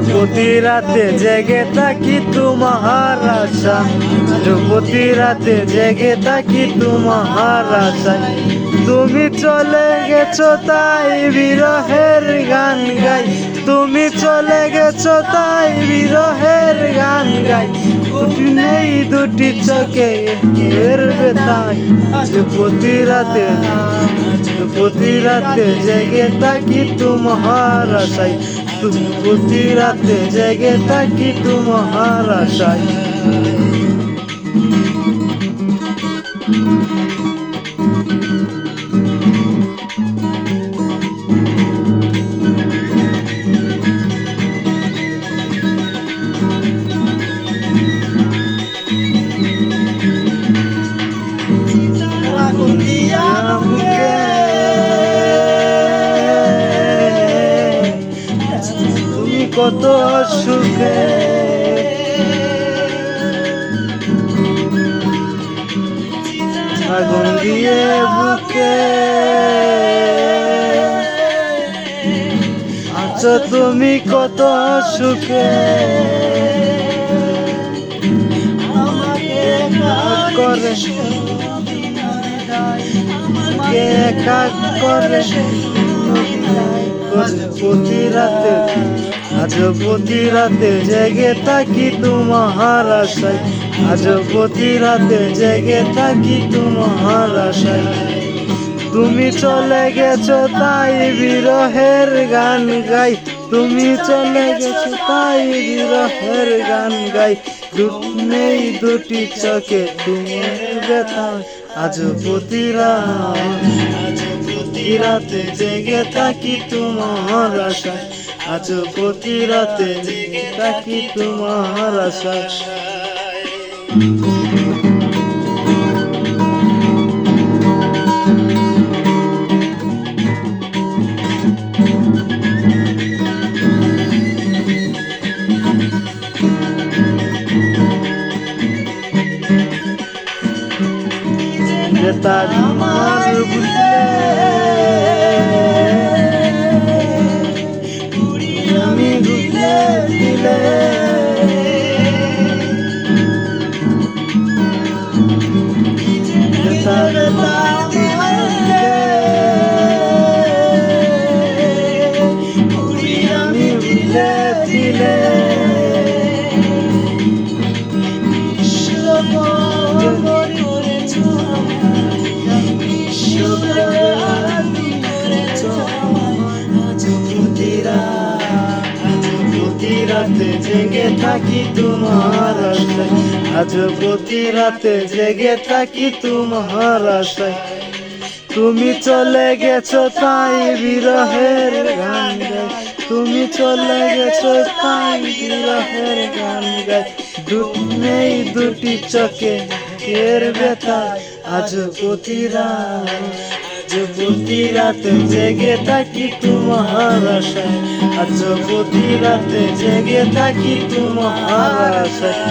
প্রতি রাতে জেগে থাকি তোমার আশা, প্রতি রাতে জেগে থাকি তোমার আশায়। তুমি চলে গেছো তাই বিরহের গান গাই, তুমি চলে গেছো তাই বিরহের গান গাই। নেই দুটি চোখে এর ব্যথায়, আজ প্রতি রাতে জেগে থাকি তোমার আশায়, প্রতি রাতে জেগে থাকি তোমার আশায়। তুমি কত সুখে আগুন দিয়ে বুকে আছো, তুমি কত সুখে করে একা করে। প্রতি রাতে আজ প্রতি রাতে জেগে থাকি তোমার আশায়, আজ প্রতি রাতে জেগে থাকি তোমার আশায়। তুমি চলে গেছো তাই বিরহের গান গাই, তুমি চলে গেছো তাই বিরহের গান গাই। নেই দুটি চোখে তোমার ব্যথা, আজ প্রতি রাতে জেগে থাকি তোমার আশায়, আজ প্রতি রাতে জেগে থাকি তোমার আশায়। তার আমার বুঝলে আমি বুঝলে দিলে তার আমি বুঝলে দিলে রাতে জেগে থাকি তোমার আশায়, আজ প্রতি রাতে জেগে থাকি তোমার আশায়। তুমি চলে গেছো তাই বিরহের গান গাই, তুমি চলে গেছো তাই বিরহের গান গাই। নেই দুটি চোখে এর ব্যথা, আজ প্রতি রাতে জেগে থাকি তোমার আশায়, আজ প্রতি রাতে জেগে থাকি তোমার আশায়।